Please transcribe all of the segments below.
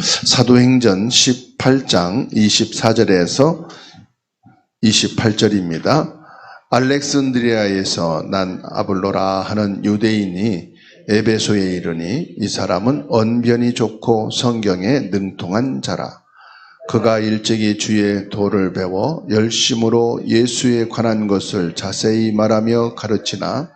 사도행전 18장 24절에서 28절입니다. 알렉산드리아에서 난 아볼로라 하는 유대인이 에베소에 이르니 이 사람은 언변이 좋고 성경에 능통한 자라. 그가 일찍이 주의 도를 배워 열심으로 예수에 관한 것을 자세히 말하며 가르치나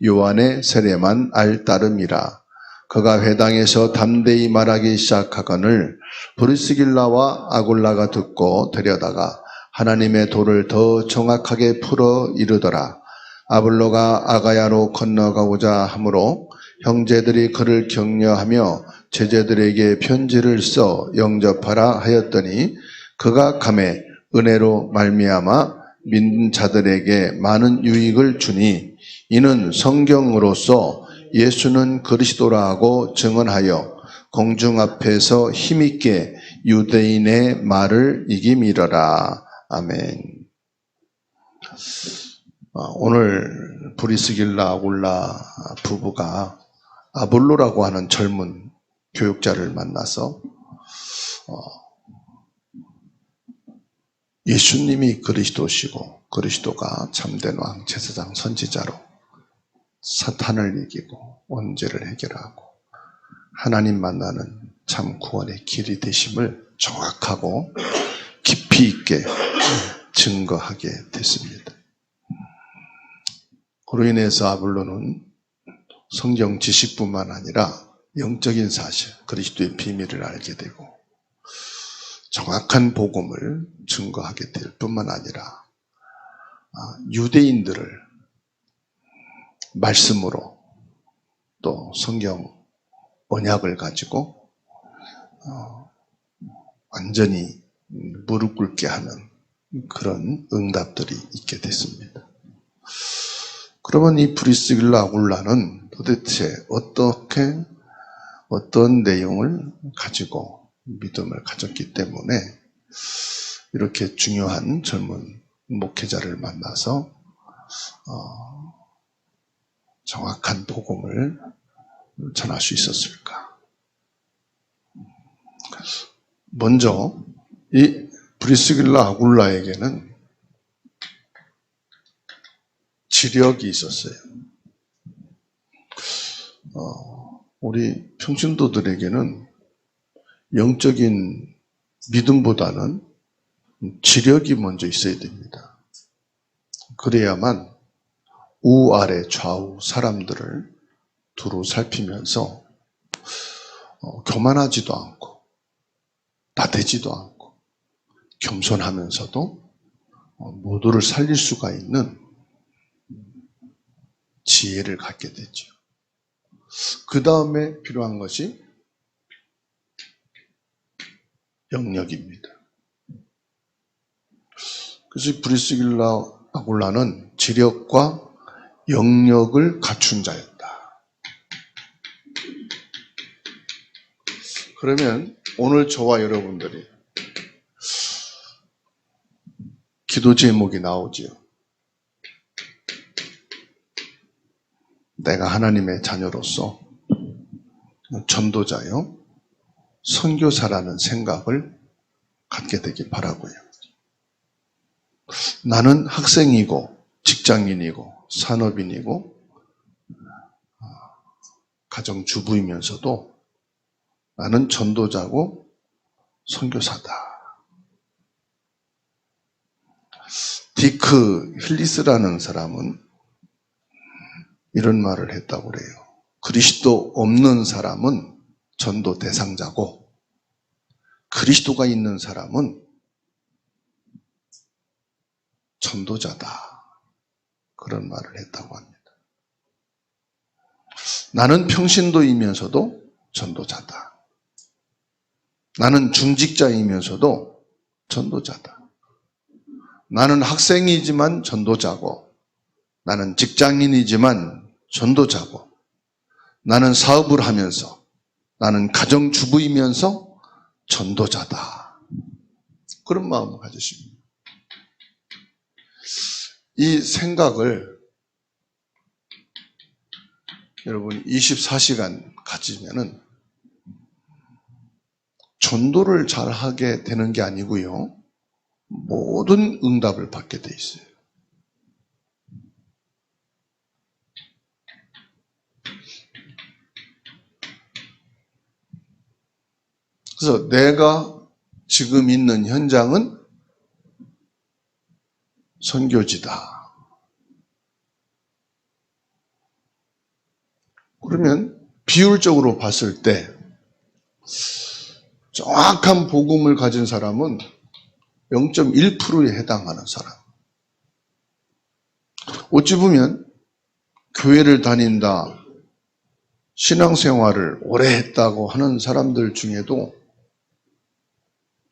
요한의 세례만 알 따름이라. 그가 회당에서 담대히 말하기 시작하거늘 브리스길라와 아굴라가 듣고 데려다가 하나님의 도를 더 정확하게 풀어 이르더라. 아볼로가 아가야로 건너가고자 하므로 형제들이 그를 격려하며 제자들에게 편지를 써 영접하라 하였더니 그가 감에 은혜로 말미암아 믿는 자들에게 많은 유익을 주니 이는 성경으로서 예수는 그리스도라 하고 증언하여 공중 앞에서 힘있게 유대인의 말을 이기미러라. 아멘. 오늘 브리스길라 아굴라 부부가 아볼로라고 하는 젊은 교육자를 만나서 예수님이 그리스도시고 그리스도가 참된 왕 제사장 선지자로 사탄을 이기고 원죄를 해결하고 하나님 만나는 참 구원의 길이 되심을 정확하고 깊이 있게 증거하게 됐습니다. 그로 인해서 아볼로는 성경 지식뿐만 아니라 영적인 사실, 그리스도의 비밀을 알게 되고 정확한 복음을 증거하게 될 뿐만 아니라 유대인들을 말씀으로 또 성경 언약을 가지고 완전히 무릎 꿇게 하는 그런 응답들이 있게 됐습니다. 그러면 이 브리스길라 아굴라는 도대체 어떤 내용을 가지고 믿음을 가졌기 때문에 이렇게 중요한 젊은 목회자를 만나서 정확한 복음을 전할 수 있었을까? 먼저 이 브리스길라 아굴라에게는 지력이 있었어요. 우리 평신도들에게는 영적인 믿음보다는 지력이 먼저 있어야 됩니다. 그래야만 우아래 좌우 사람들을 두루 살피면서 교만하지도 않고 나대지도 않고 겸손하면서도 모두를 살릴 수가 있는 지혜를 갖게 되죠. 그 다음에 필요한 것이 영역입니다. 그래서 브리스길라 아굴라는 지력과 영역을 갖춘 자였다. 그러면 오늘 저와 여러분들이 기도 제목이 나오지요. 내가 하나님의 자녀로서 전도자요, 선교사라는 생각을 갖게 되길 바라고요. 나는 학생이고 직장인이고 산업인이고 가정주부이면서도 나는 전도자고 선교사다. 디크 힐리스라는 사람은 이런 말을 했다고 그래요. 그리스도 없는 사람은 전도 대상자고 그리스도가 있는 사람은 전도자다. 그런 말을 했다고 합니다. 나는 평신도이면서도 전도자다. 나는 중직자이면서도 전도자다. 나는 학생이지만 전도자고 나는 직장인이지만 전도자고 나는 사업을 하면서 나는 가정주부이면서 전도자다. 그런 마음을 가지십니다. 이 생각을 여러분 24시간 가지면은 전도를 잘하게 되는 게 아니고요. 모든 응답을 받게 돼 있어요. 그래서 내가 지금 있는 현장은 선교지다. 그러면 비율적으로 봤을 때 정확한 복음을 가진 사람은 0.1%에 해당하는 사람. 어찌 보면 교회를 다닌다, 신앙생활을 오래 했다고 하는 사람들 중에도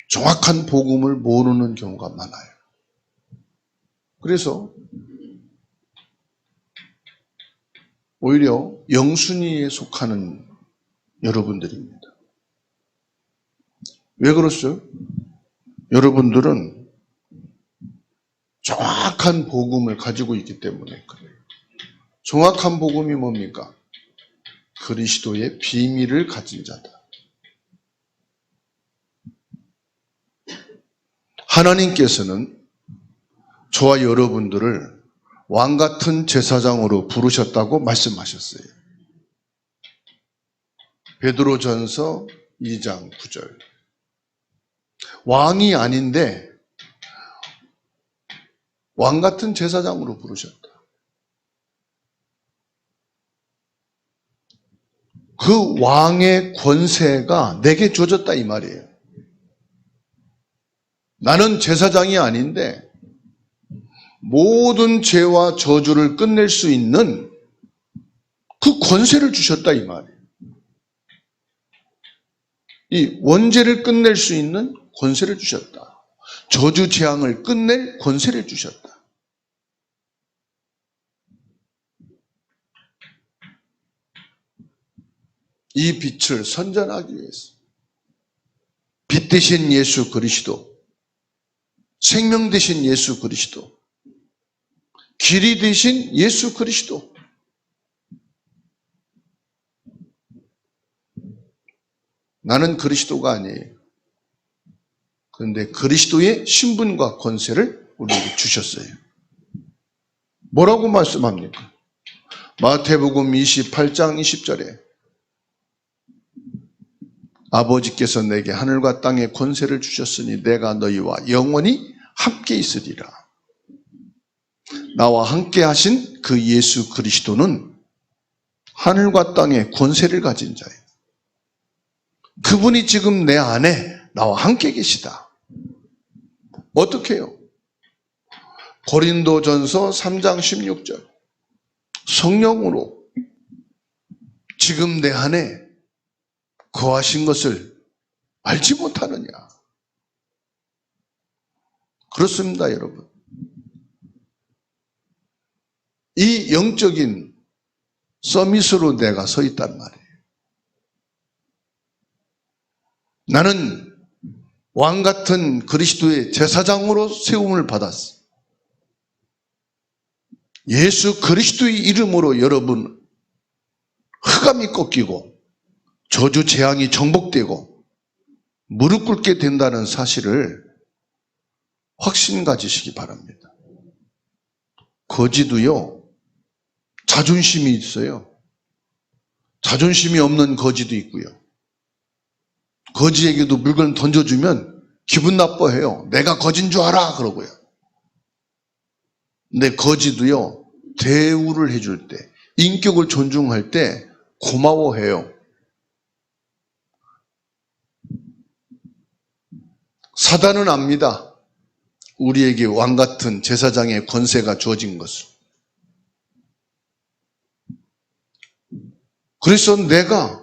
정확한 복음을 모르는 경우가 많아요. 그래서 오히려 영순위에 속하는 여러분들입니다. 왜 그렇죠? 여러분들은 정확한 복음을 가지고 있기 때문에 그래요. 정확한 복음이 뭡니까? 그리스도의 비밀을 가진 자다. 하나님께서는 저와 여러분들을 왕같은 제사장으로 부르셨다고 말씀하셨어요. 베드로전서 2장 9절. 왕이 아닌데 왕같은 제사장으로 부르셨다. 그 왕의 권세가 내게 주어졌다 이 말이에요. 나는 제사장이 아닌데 모든 죄와 저주를 끝낼 수 있는 그 권세를 주셨다 이 말이에요. 이 원죄를 끝낼 수 있는 권세를 주셨다. 저주 재앙을 끝낼 권세를 주셨다. 이 빛을 선전하기 위해서 빛 대신 예수 그리스도, 생명 대신 예수 그리스도, 길이 대신 예수 그리스도. 나는 그리스도가 아니에요. 그런데 그리스도의 신분과 권세를 우리에게 주셨어요. 뭐라고 말씀합니까? 마태복음 28장 20절에 아버지께서 내게 하늘과 땅의 권세를 주셨으니 내가 너희와 영원히 함께 있으리라. 나와 함께 하신 그 예수 그리스도는 하늘과 땅의 권세를 가진 자예요. 그분이 지금 내 안에 나와 함께 계시다. 어떻게 해요? 고린도전서 3장 16절. 성령으로 지금 내 안에 거하신 것을 알지 못하느냐. 그렇습니다, 여러분. 이 영적인 서밋으로 내가 서 있단 말이에요. 나는 왕같은 그리스도의 제사장으로 세움을 받았어. 예수 그리스도의 이름으로 여러분 흑암이 꺾이고 저주 재앙이 정복되고 무릎 꿇게 된다는 사실을 확신 가지시기 바랍니다. 거지도요, 자존심이 있어요. 자존심이 없는 거지도 있고요. 거지에게도 물건 던져주면 기분 나빠해요. 내가 거진 줄 알아 그러고요. 근데 거지도요, 대우를 해줄 때, 인격을 존중할 때 고마워해요. 사단은 압니다. 우리에게 왕같은 제사장의 권세가 주어진 것을. 그래서 내가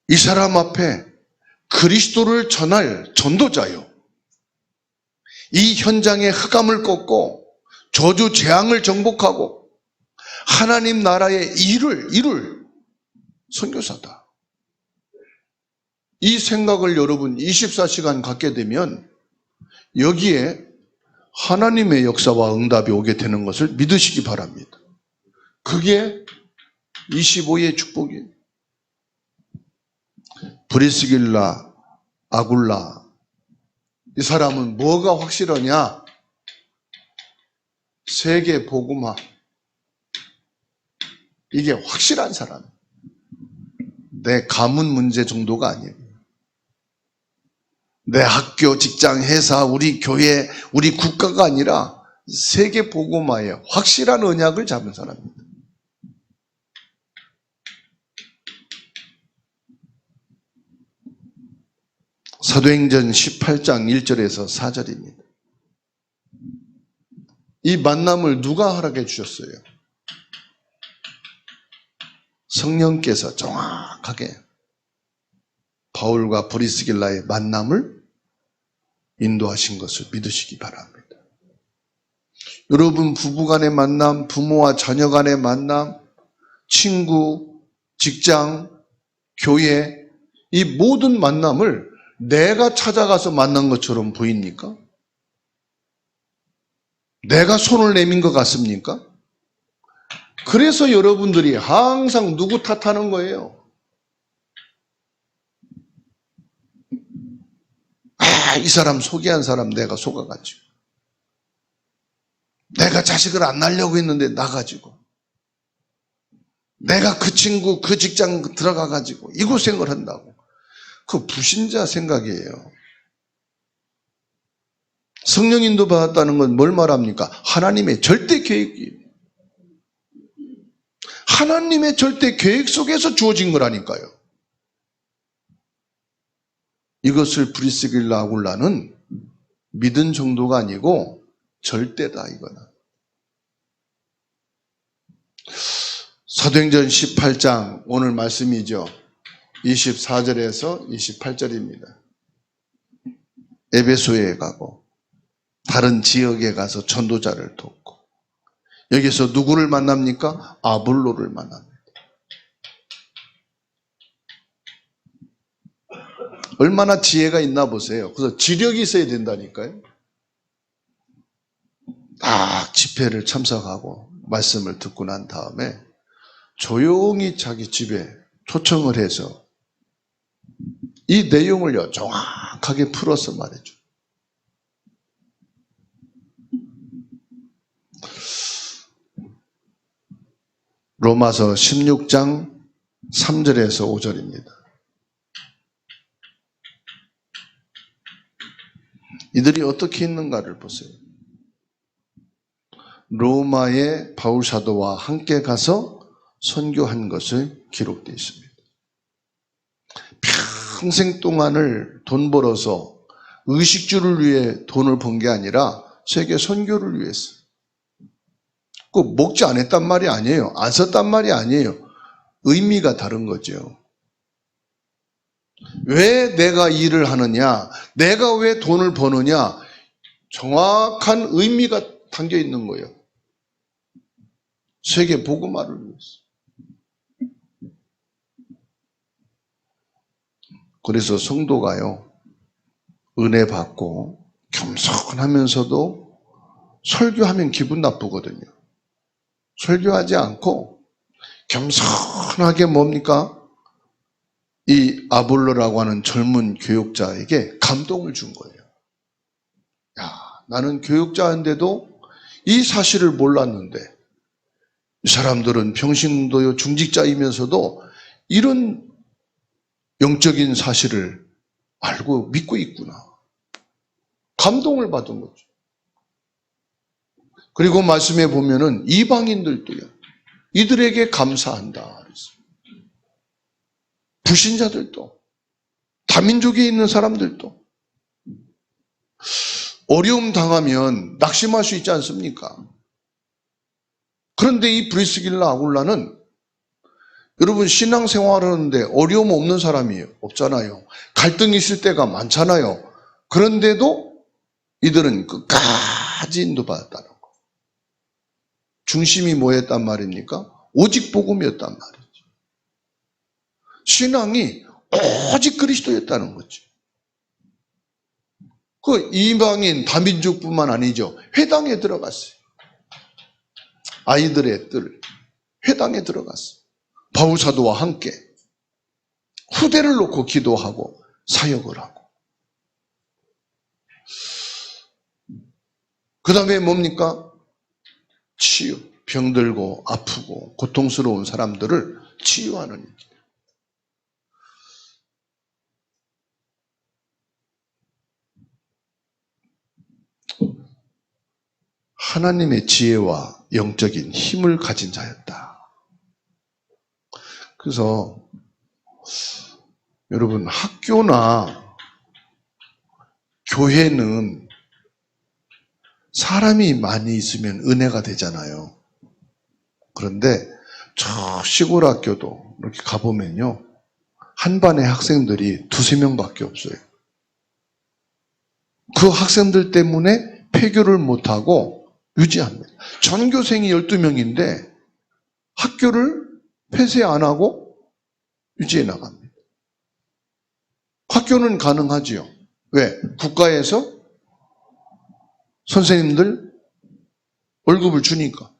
이 사람 앞에 그리스도를 전할 전도자요. 이 현장의 흑암을 꺾고 저주 재앙을 정복하고 하나님 나라의 이룰 선교사다. 이 생각을 여러분 24시간 갖게 되면 여기에 하나님의 역사와 응답이 오게 되는 것을 믿으시기 바랍니다. 그게 25의 축복이에요. 브리스길라, 아굴라, 이 사람은 뭐가 확실하냐? 세계 복음화. 이게 확실한 사람. 내 가문 문제 정도가 아니에요. 내 학교, 직장, 회사, 우리 교회, 우리 국가가 아니라 세계 복음화에 확실한 언약을 잡은 사람입니다. 사도행전 18장 1절에서 4절입니다. 이 만남을 누가 허락해 주셨어요? 성령께서 정확하게 바울과 브리스길라의 만남을 인도하신 것을 믿으시기 바랍니다. 여러분 부부간의 만남, 부모와 자녀 간의 만남, 친구, 직장, 교회, 이 모든 만남을 내가 찾아가서 만난 것처럼 보입니까? 내가 손을 내민 것 같습니까? 그래서 여러분들이 항상 누구 탓하는 거예요. 이 사람 소개한 사람 내가 속아가지고, 내가 자식을 안 낳으려고 했는데 나가지고, 내가 그 친구 그 직장 들어가가지고 이 고생을 한다고. 그 불신자 생각이에요. 성령 인도 받았다는 건 뭘 말합니까? 하나님의 절대 계획이에요. 하나님의 절대 계획 속에서 주어진 거라니까요. 이것을 브리스길라 아굴라는 믿은 정도가 아니고 절대다 이거는. 사도행전 18장 오늘 말씀이죠. 24절에서 28절입니다. 에베소에 가고 다른 지역에 가서 전도자를 돕고 여기서 누구를 만납니까? 아볼로를 만납니다. 얼마나 지혜가 있나 보세요. 그래서 지력이 있어야 된다니까요. 딱 집회를 참석하고 말씀을 듣고 난 다음에 조용히 자기 집에 초청을 해서 이 내용을요 정확하게 풀어서 말해줘. 로마서 16장 3절에서 5절입니다. 이들이 어떻게 있는가를 보세요. 로마의 바울 사도와 함께 가서 선교한 것을 기록되어 있습니다. 평생 동안을 돈 벌어서 의식주를 위해 돈을 번 게 아니라 세계 선교를 위해서. 꼭 먹지 않았단 말이 아니에요. 안 썼단 말이 아니에요. 의미가 다른 거죠. 왜 내가 일을 하느냐, 내가 왜 돈을 버느냐, 정확한 의미가 담겨 있는 거예요. 세계 복음화를 위해서. 그래서 성도가요, 은혜 받고 겸손하면서도 설교하면 기분 나쁘거든요. 설교하지 않고 겸손하게 뭡니까? 이 아볼로라고 하는 젊은 교육자에게 감동을 준 거예요. 야, 나는 교육자인데도 이 사실을 몰랐는데 이 사람들은 평신도요 중직자이면서도 이런 영적인 사실을 알고 믿고 있구나. 감동을 받은 거죠. 그리고 말씀해 보면은 이방인들도요, 이들에게 감사한다. 불신자들도, 다민족에 있는 사람들도. 어려움 당하면 낙심할 수 있지 않습니까? 그런데 이 브리스길라 아굴라는 여러분 신앙생활 하는데 어려움 없는 사람이 없잖아요. 갈등이 있을 때가 많잖아요. 그런데도 이들은 끝까지 인도받았다는 거. 중심이 뭐였단 말입니까? 오직 복음이었단 말이죠. 신앙이 오직 그리스도였다는 거죠. 그 이방인 다민족뿐만 아니죠. 회당에 들어갔어요. 아이들의 뜰 회당에 들어갔어요. 바울 사도와 함께. 후대를 놓고 기도하고 사역을 하고. 그 다음에 뭡니까? 치유. 병들고 아프고 고통스러운 사람들을 치유하는 일. 하나님의 지혜와 영적인 힘을 가진 자였다. 그래서 여러분, 학교나 교회는 사람이 많이 있으면 은혜가 되잖아요. 그런데 저 시골 학교도 이렇게 가보면요, 한 반의 학생들이 2~3명밖에 없어요. 그 학생들 때문에 폐교를 못하고 유지합니다. 전교생이 12명인데 학교를 폐쇄 안 하고 유지해 나갑니다. 학교는 가능하지요. 왜? 국가에서 선생님들 월급을 주니까.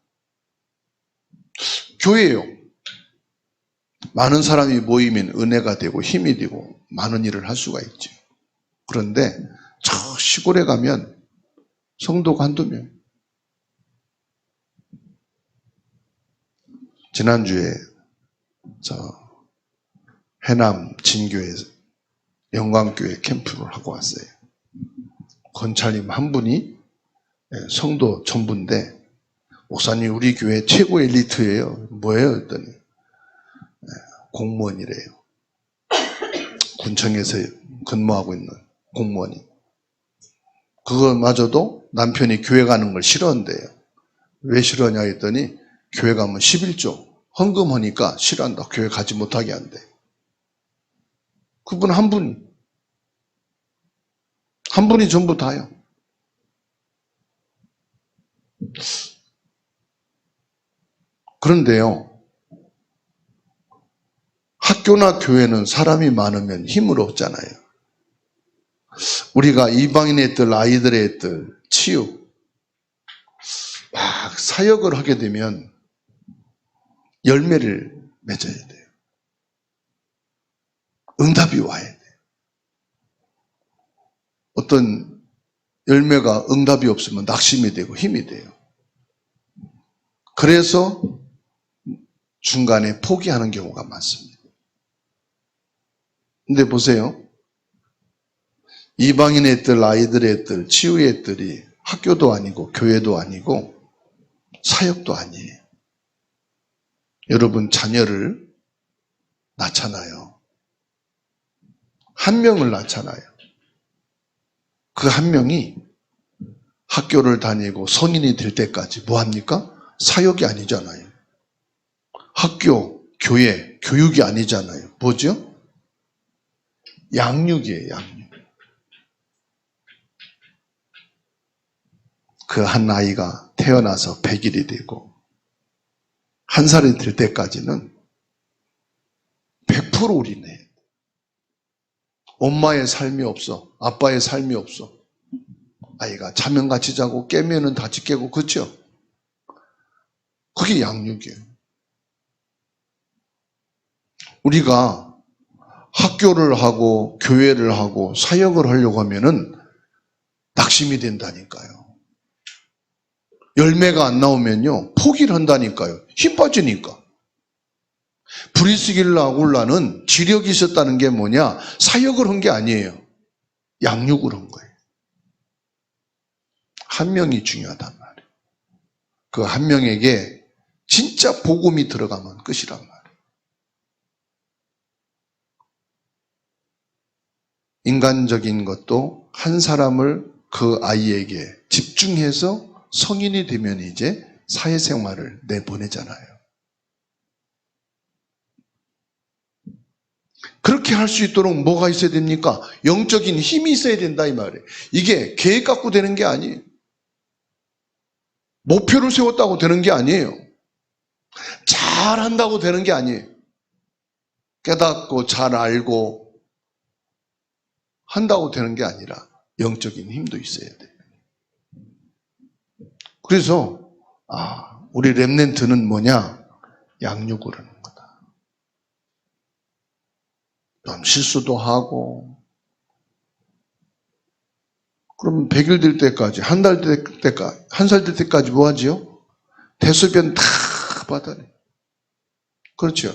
교회요. 많은 사람이 모이면 은혜가 되고 힘이 되고 많은 일을 할 수가 있죠. 그런데 저 시골에 가면 성도가 1~2명. 지난주에 저 해남 진교회 영광교회 캠프를 하고 왔어요. 권찰님 한 분이 성도 전부인데, 목사님 우리 교회 최고 엘리트예요. 뭐예요? 했더니 공무원이래요. 군청에서 근무하고 있는 공무원이. 그거마저도 남편이 교회 가는 걸 싫어한대요. 왜 싫어하냐 했더니 교회 가면 11조 헌금하니까 싫어한다. 교회 가지 못하게 한대. 그분 한 분이 전부 다요. 그런데요, 학교나 교회는 사람이 많으면 힘을 얻잖아요. 우리가 이방인의 애들, 아이들의 애들, 치유, 막 사역을 하게 되면 열매를 맺어야 돼요. 응답이 와야 돼요. 어떤 열매가 응답이 없으면 낙심이 되고 힘이 돼요. 그래서 중간에 포기하는 경우가 많습니다. 근데 보세요. 이방인의 애들, 아이들의 애들, 치유의 애들이 학교도 아니고 교회도 아니고 사역도 아니에요. 여러분 자녀를 낳잖아요. 한 명을 낳잖아요. 그 한 명이 학교를 다니고 성인이 될 때까지 뭐합니까? 사역이 아니잖아요. 학교, 교회, 교육이 아니잖아요. 뭐죠? 양육이에요, 양육. 그 한 아이가 태어나서 100일이 되고 1살이 될 때까지는 100% 우리네. 엄마의 삶이 없어. 아빠의 삶이 없어. 아이가 자면 같이 자고 깨면은 같이 깨고, 그렇죠? 그게 양육이에요. 우리가 학교를 하고 교회를 하고 사역을 하려고 하면은 낙심이 된다니까요. 열매가 안 나오면요 포기를 한다니까요. 힘 빠지니까. 브리스길라 아굴라는 지력이 있었다는 게 뭐냐? 사역을 한 게 아니에요. 양육을 한 거예요. 한 명이 중요하단 말이에요. 그 한 명에게 진짜 복음이 들어가면 끝이란 말이에요. 인간적인 것도 한 사람을 그 아이에게 집중해서 성인이 되면 이제 사회생활을 내보내잖아요. 그렇게 할 수 있도록 뭐가 있어야 됩니까? 영적인 힘이 있어야 된다 이 말이에요. 이게 계획 갖고 되는 게 아니에요. 목표를 세웠다고 되는 게 아니에요. 잘한다고 되는 게 아니에요. 깨닫고 잘 알고 한다고 되는 게 아니라 영적인 힘도 있어야 돼요. 그래서 우리 렘넌트는 뭐냐? 양육을 하는 거다. 좀 실수도 하고. 그럼 100일 될 때까지, 한 달 될 때까지, 한 살 될 때까지 뭐 하지요? 대소변 다 받아내. 그렇죠.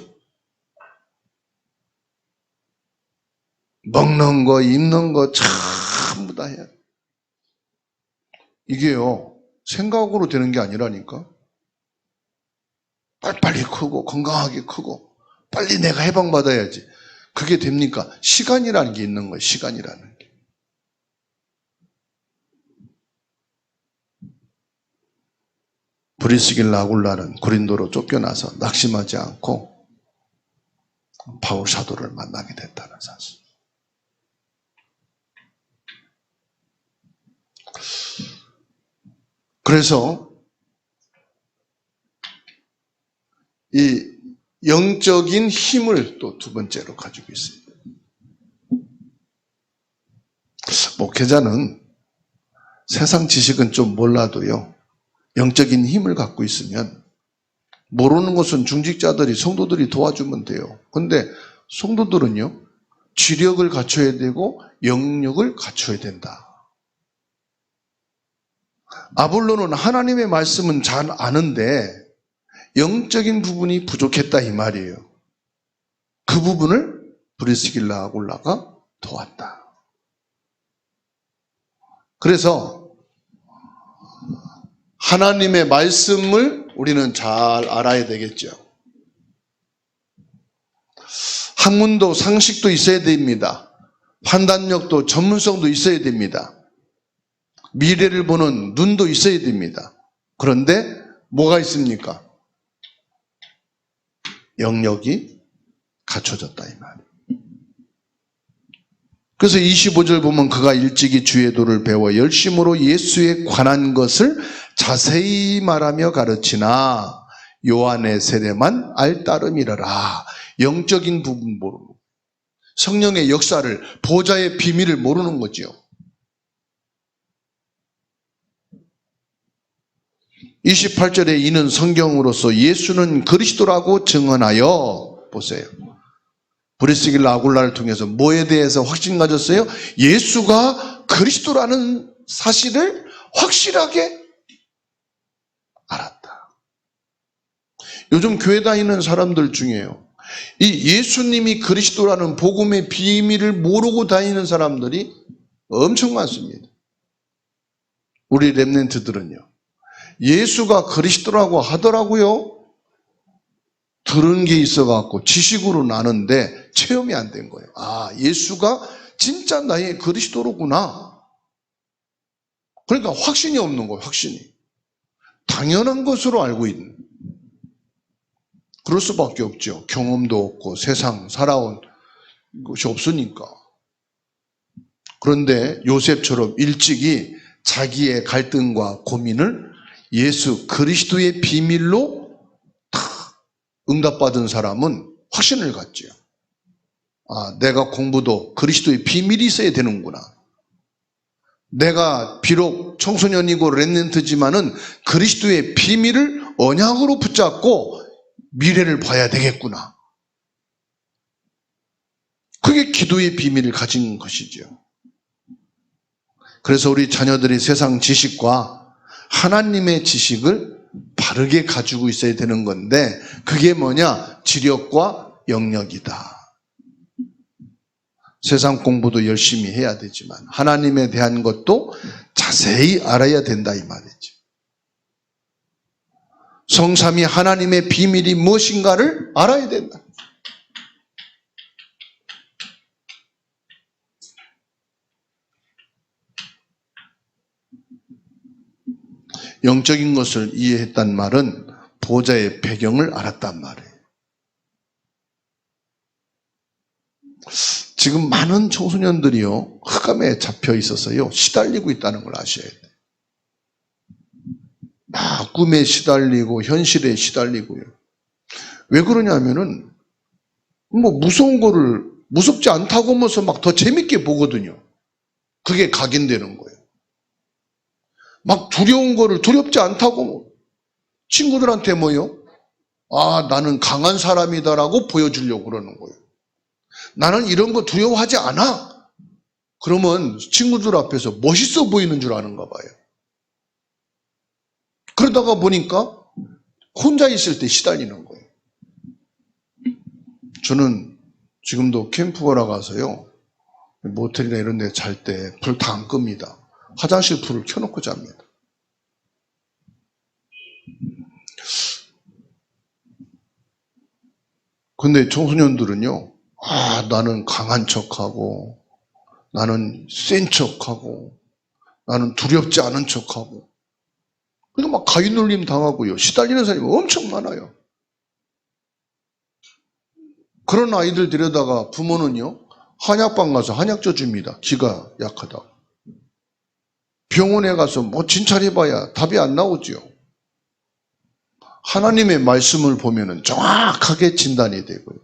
먹는 거, 입는 거 전부 다 해야 돼. 이게요, 생각으로 되는 게 아니라니까. 빨리빨리 크고, 건강하게 크고, 빨리 내가 해방받아야지. 그게 됩니까? 시간이라는 게 있는 거예요, 시간이라는 게. 브리스길라 아굴라는 고린도로 쫓겨나서 낙심하지 않고 바울 사도를 만나게 됐다는 사실. 그래서 이 영적인 힘을 또 두 번째로 가지고 있습니다. 목회자는 세상 지식은 좀 몰라도요, 영적인 힘을 갖고 있으면 모르는 것은 중직자들이, 성도들이 도와주면 돼요. 근데 성도들은요, 지력을 갖춰야 되고 영력을 갖춰야 된다. 아볼로는 하나님의 말씀은 잘 아는데 영적인 부분이 부족했다 이 말이에요. 그 부분을 브리스길라 아굴라가 도왔다. 그래서 하나님의 말씀을 우리는 잘 알아야 되겠죠. 학문도 상식도 있어야 됩니다. 판단력도 전문성도 있어야 됩니다. 미래를 보는 눈도 있어야 됩니다. 그런데 뭐가 있습니까? 영역이 갖춰졌다 이 말이에요. 그래서 25절 보면 그가 일찍이 주의 도를 배워 열심으로 예수에 관한 것을 자세히 말하며 가르치나 요한의 세례만 알따름이라라. 영적인 부분 모르고 성령의 역사를, 보좌의 비밀을 모르는 거죠. 28절에 이는 성경으로서 예수는 그리스도라고 증언하여, 보세요. 브리스길라 아굴라를 통해서 뭐에 대해서 확신 가졌어요? 예수가 그리스도라는 사실을 확실하게 알았다. 요즘 교회 다니는 사람들 중에요, 이 예수님이 그리스도라는 복음의 비밀을 모르고 다니는 사람들이 엄청 많습니다. 우리 렘넌트들은요, 예수가 그리스도라고 하더라고요. 들은 게 있어갖고 지식으로 아는데 체험이 안 된 거예요. 아, 예수가 진짜 나의 그리스도로구나. 그러니까 확신이 없는 거예요, 확신이. 당연한 것으로 알고 있는. 그럴 수밖에 없죠. 경험도 없고 세상 살아온 것이 없으니까. 그런데 요셉처럼 일찍이 자기의 갈등과 고민을 예수 그리스도의 비밀로 다 응답받은 사람은 확신을 갖죠. 아, 내가 공부도 그리스도의 비밀이 있어야 되는구나. 내가 비록 청소년이고 렘넌트지만은 그리스도의 비밀을 언약으로 붙잡고 미래를 봐야 되겠구나. 그게 기도의 비밀을 가진 것이죠. 그래서 우리 자녀들이 세상 지식과 하나님의 지식을 바르게 가지고 있어야 되는 건데, 그게 뭐냐? 지력과 영역이다. 세상 공부도 열심히 해야 되지만 하나님에 대한 것도 자세히 알아야 된다 이 말이죠. 성삼위 하나님의 비밀이 무엇인가를 알아야 된다. 영적인 것을 이해했단 말은 보좌의 배경을 알았단 말이에요. 지금 많은 청소년들이요, 흑암에 잡혀 있어서요, 시달리고 있다는 걸 아셔야 돼요. 막 꿈에 시달리고 현실에 시달리고요. 왜 그러냐면은 뭐 무서운 거를 무섭지 않다고 하면서 막 더 재밌게 보거든요. 그게 각인되는 거예요. 막 두려운 거를 두렵지 않다고 친구들한테 뭐요? 아, 나는 강한 사람이다라고 보여주려고 그러는 거예요. 나는 이런 거 두려워하지 않아. 그러면 친구들 앞에서 멋있어 보이는 줄 아는가 봐요. 그러다가 보니까 혼자 있을 때 시달리는 거예요. 저는 지금도 캠프 가러 가서요, 모텔이나 이런 데 잘 때 불 다 안 끕니다. 화장실 불을 켜놓고 잡니다. 근데 청소년들은요, 나는 강한 척하고, 나는 센 척하고, 나는 두렵지 않은 척하고, 그러니까 막 가위눌림 당하고요. 시달리는 사람이 엄청 많아요. 그런 아이들 데려다가 부모는요, 한약방 가서 한약줘 줍니다. 기가 약하다. 병원에 가서 뭐 진찰해봐야 답이 안 나오죠. 하나님의 말씀을 보면은 정확하게 진단이 되고요.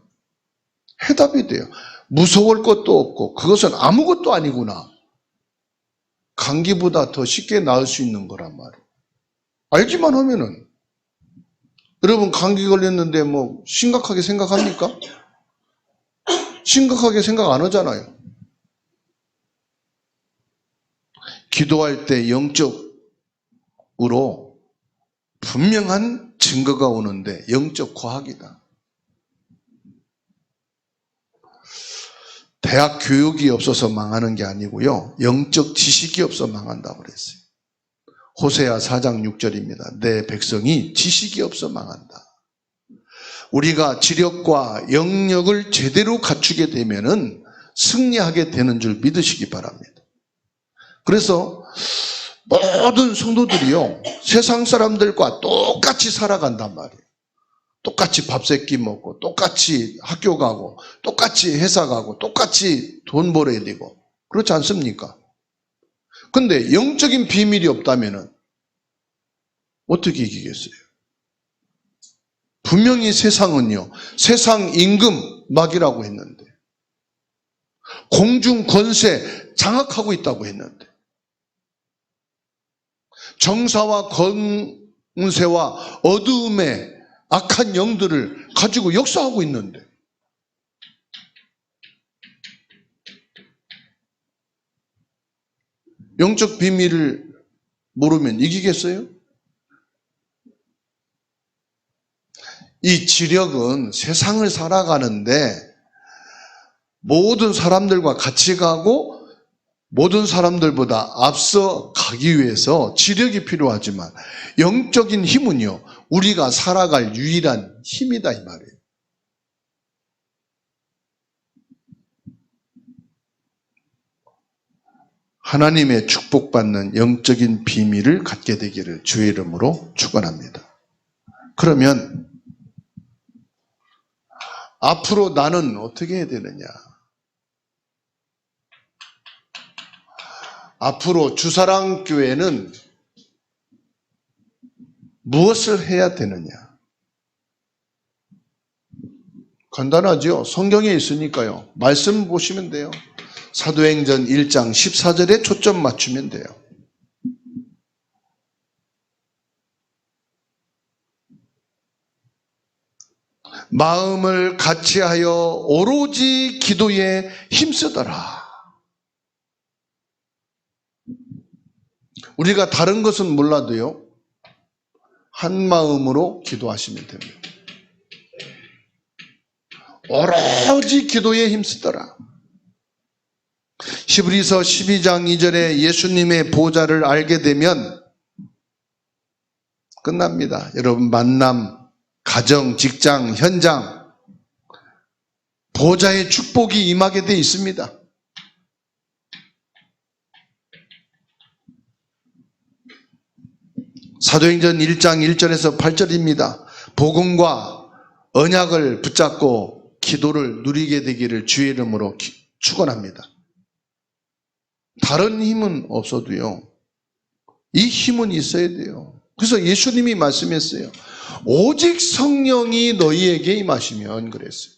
해답이 돼요. 무서울 것도 없고 그것은 아무것도 아니구나. 감기보다 더 쉽게 나을 수 있는 거란 말이에요. 알기만 하면은. 여러분 감기 걸렸는데 뭐 심각하게 생각합니까? 심각하게 생각 안 하잖아요. 기도할 때 영적으로 분명한 증거가 오는데 영적 과학이다. 대학 교육이 없어서 망하는 게 아니고요. 영적 지식이 없어 망한다고 그랬어요. 호세아 4장 6절입니다. 내 백성이 지식이 없어 망한다. 우리가 지력과 영역을 제대로 갖추게 되면은 승리하게 되는 줄 믿으시기 바랍니다. 그래서 모든 성도들이요, 세상 사람들과 똑같이 살아간단 말이에요. 똑같이 밥 세끼 먹고, 똑같이 학교 가고, 똑같이 회사 가고, 똑같이 돈 벌어야 되고, 그렇지 않습니까? 근데 영적인 비밀이 없다면은 어떻게 이기겠어요? 분명히 세상은요, 세상 임금막이라고 했는데, 공중 권세 장악하고 있다고 했는데, 정사와 권세와 어두움의 악한 영들을 가지고 역사하고 있는데, 영적 비밀을 모르면 이기겠어요? 이 지력은 세상을 살아가는데 모든 사람들과 같이 가고 모든 사람들보다 앞서 가기 위해서 지력이 필요하지만 영적인 힘은요, 우리가 살아갈 유일한 힘이다 이 말이에요. 하나님의 축복받는 영적인 비밀을 갖게 되기를 주의 이름으로 축원합니다. 그러면 앞으로 나는 어떻게 해야 되느냐? 앞으로 주사랑교회는 무엇을 해야 되느냐? 간단하죠? 성경에 있으니까요. 말씀 보시면 돼요. 사도행전 1장 14절에 초점 맞추면 돼요. 마음을 같이하여 오로지 기도에 힘쓰더라. 우리가 다른 것은 몰라도요, 한 마음으로 기도하시면 됩니다. 오로지 기도에 힘쓰더라. 히브리서 12장 2절에 예수님의 보좌를 알게 되면 끝납니다. 여러분 만남, 가정, 직장, 현장 보좌의 축복이 임하게 돼 있습니다. 사도행전 1장 1절에서 8절입니다. 복음과 언약을 붙잡고 기도를 누리게 되기를 주의 이름으로 축원합니다. 다른 힘은 없어도요, 이 힘은 있어야 돼요. 그래서 예수님이 말씀했어요. 오직 성령이 너희에게 임하시면 그랬어요.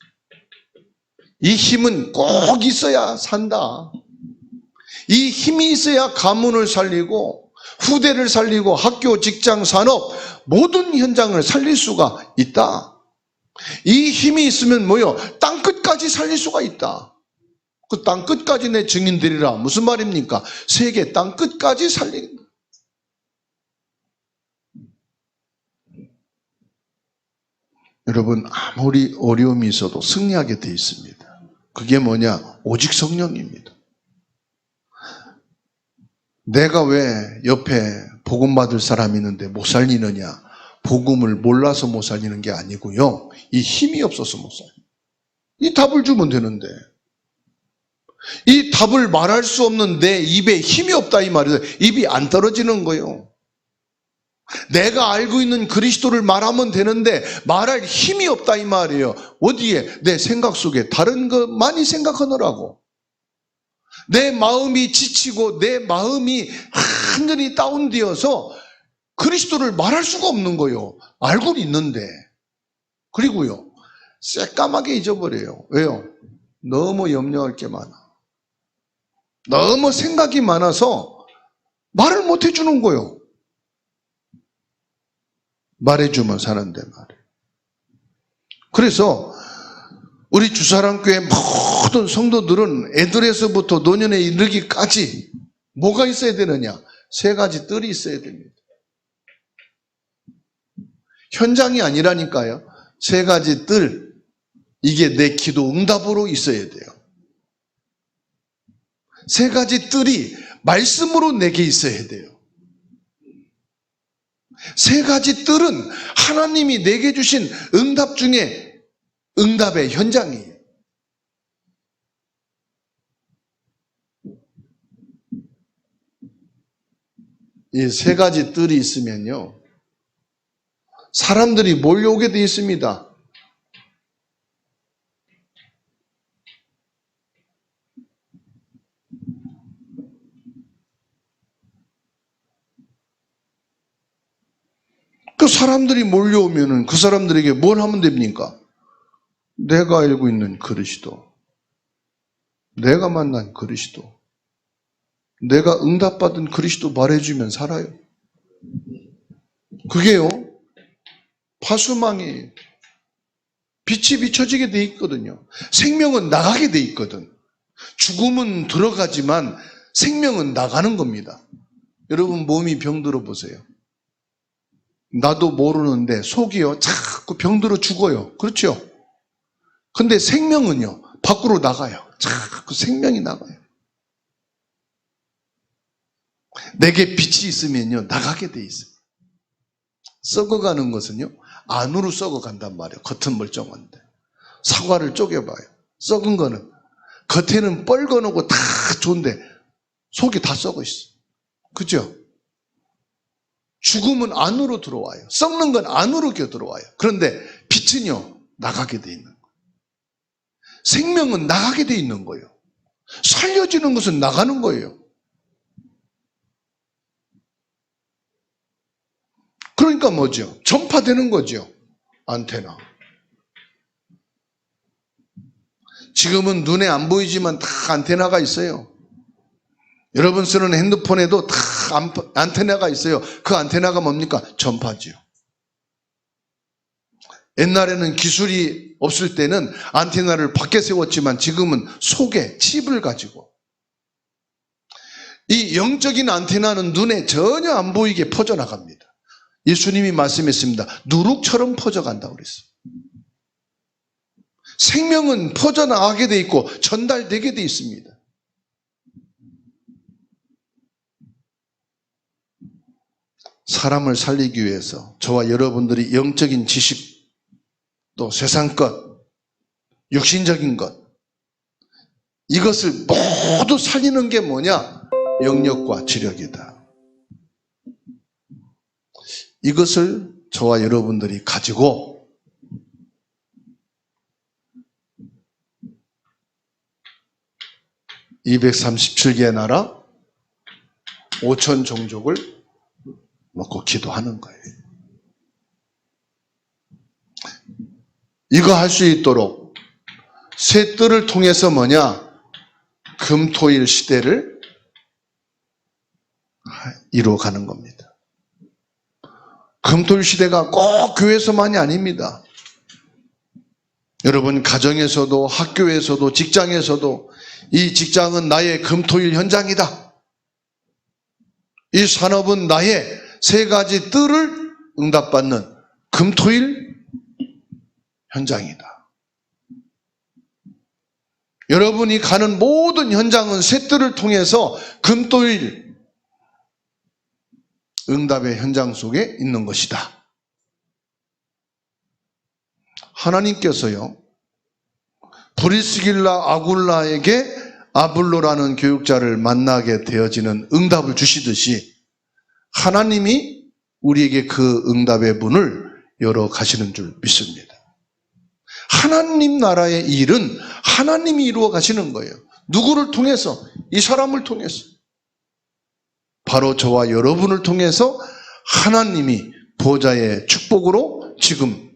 이 힘은 꼭 있어야 산다. 이 힘이 있어야 가문을 살리고 후대를 살리고 학교, 직장, 산업 모든 현장을 살릴 수가 있다. 이 힘이 있으면 뭐요? 땅끝까지 살릴 수가 있다. 그 땅끝까지 내 증인되리라. 무슨 말입니까? 세계 땅끝까지 살리는 거예요. 여러분, 아무리 어려움이 있어도 승리하게 돼 있습니다. 그게 뭐냐? 오직 성령입니다. 내가 왜 옆에 복음 받을 사람이 있는데 못 살리느냐? 복음을 몰라서 못 살리는 게 아니고요. 이 힘이 없어서 못 살려요. 이 답을 주면 되는데 이 답을 말할 수 없는 내 입에 힘이 없다 이 말이에요. 입이 안 떨어지는 거예요. 내가 알고 있는 그리스도를 말하면 되는데 말할 힘이 없다 이 말이에요. 어디에? 내 생각 속에 다른 거 많이 생각하느라고. 내 마음이 지치고 내 마음이 완전히 다운되어서 그리스도를 말할 수가 없는 거예요. 알고는 있는데. 그리고요, 새까맣게 잊어버려요. 왜요? 너무 염려할 게 많아. 너무 생각이 많아서 말을 못 해주는 거예요. 말해주면 사는데 말이에요. 그래서 우리 주사랑교회 모든 성도들은 애들에서부터 노년에 이르기까지 뭐가 있어야 되느냐? 세 가지 뜰이 있어야 됩니다. 현장이 아니라니까요. 세 가지 뜰, 이게 내 기도 응답으로 있어야 돼요. 세 가지 뜰이 말씀으로 내게 있어야 돼요. 세 가지 뜰은 하나님이 내게 주신 응답 중에 응답의 현장이에요. 이 세 가지 뜰이 있으면요, 사람들이 몰려오게 되어 있습니다. 그 사람들이 몰려오면은 그 사람들에게 뭘 하면 됩니까? 내가 알고 있는 그리스도, 내가 만난 그리스도, 내가 응답받은 그리스도 말해주면 살아요. 그게요, 파수망이 빛이 비춰지게 돼 있거든요. 생명은 나가게 돼 있거든. 죽음은 들어가지만 생명은 나가는 겁니다. 여러분 몸이 병들어 보세요. 나도 모르는데 속이요 자꾸 병들어 죽어요. 그렇죠? 근데 생명은요 밖으로 나가요. 자꾸 생명이 나가요. 내게 빛이 있으면요 나가게 돼 있어요. 썩어가는 것은요 안으로 썩어간단 말이에요. 겉은 멀쩡한데. 사과를 쪼개봐요. 썩은 거는 겉에는 뻘건하고 다 좋은데 속이 다 썩어 있어. 그죠? 죽음은 안으로 들어와요. 썩는 건 안으로 들어와요. 그런데 빛은요 나가게 돼 있는 거예요. 생명은 나가게 돼 있는 거예요. 살려지는 것은 나가는 거예요. 그러니까 뭐죠? 전파되는 거죠. 안테나. 지금은 눈에 안 보이지만 다 안테나가 있어요. 여러분 쓰는 핸드폰에도 다 안테나가 있어요. 그 안테나가 뭡니까? 전파지요. 옛날에는 기술이 없을 때는 안테나를 밖에 세웠지만 지금은 속에 칩을 가지고 이 영적인 안테나는 눈에 전혀 안 보이게 퍼져나갑니다. 예수님이 말씀했습니다. 누룩처럼 퍼져간다고 그랬어요. 생명은 퍼져나가게 돼 있고 전달되게 돼 있습니다. 사람을 살리기 위해서 저와 여러분들이 영적인 지식, 또 세상 것, 육신적인 것, 이것을 모두 살리는 게 뭐냐? 영역과 지력이다. 이것을 저와 여러분들이 가지고 (237개의) 나라 5천 종족을 놓고 기도하는 거예요. 이거 할 수 있도록 새 뜰을 통해서 뭐냐? 금토일 시대를 이루어가는 겁니다. 금토일 시대가 꼭 교회에서만이 아닙니다. 여러분, 가정에서도 학교에서도 직장에서도 이 직장은 나의 금토일 현장이다. 이 산업은 나의 세 가지 뜰을 응답받는 금토일 현장이다. 여러분이 가는 모든 현장은 세 뜰을 통해서 금토일 응답의 현장 속에 있는 것이다. 하나님께서요, 브리스길라 아굴라에게 아블로라는 교육자를 만나게 되어지는 응답을 주시듯이 하나님이 우리에게 그 응답의 문을 열어 가시는 줄 믿습니다. 하나님 나라의 일은 하나님이 이루어 가시는 거예요. 누구를 통해서? 이 사람을 통해서. 바로 저와 여러분을 통해서 하나님이 보좌의 축복으로 지금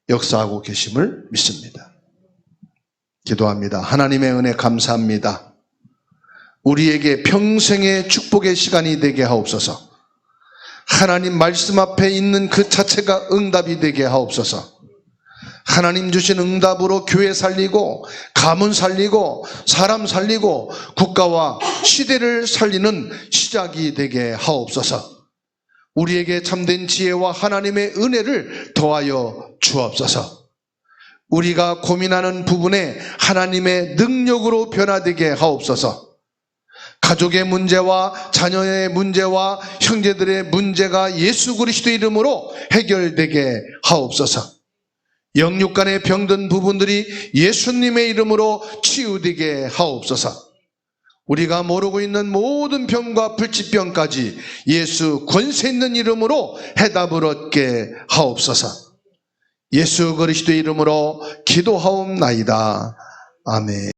역사하고 계심을 믿습니다. 기도합니다. 하나님의 은혜 감사합니다. 우리에게 평생의 축복의 시간이 되게 하옵소서. 하나님 말씀 앞에 있는 그 자체가 응답이 되게 하옵소서. 하나님 주신 응답으로 교회 살리고 가문 살리고 사람 살리고 국가와 시대를 살리는 시작이 되게 하옵소서. 우리에게 참된 지혜와 하나님의 은혜를 더하여 주옵소서. 우리가 고민하는 부분에 하나님의 능력으로 변화되게 하옵소서. 가족의 문제와 자녀의 문제와 형제들의 문제가 예수 그리스도 이름으로 해결되게 하옵소서. 영육 간의 병든 부분들이 예수님의 이름으로 치유되게 하옵소서. 우리가 모르고 있는 모든 병과 불치병까지 예수 권세 있는 이름으로 해답을 얻게 하옵소서. 예수 그리스도 이름으로 기도하옵나이다. 아멘.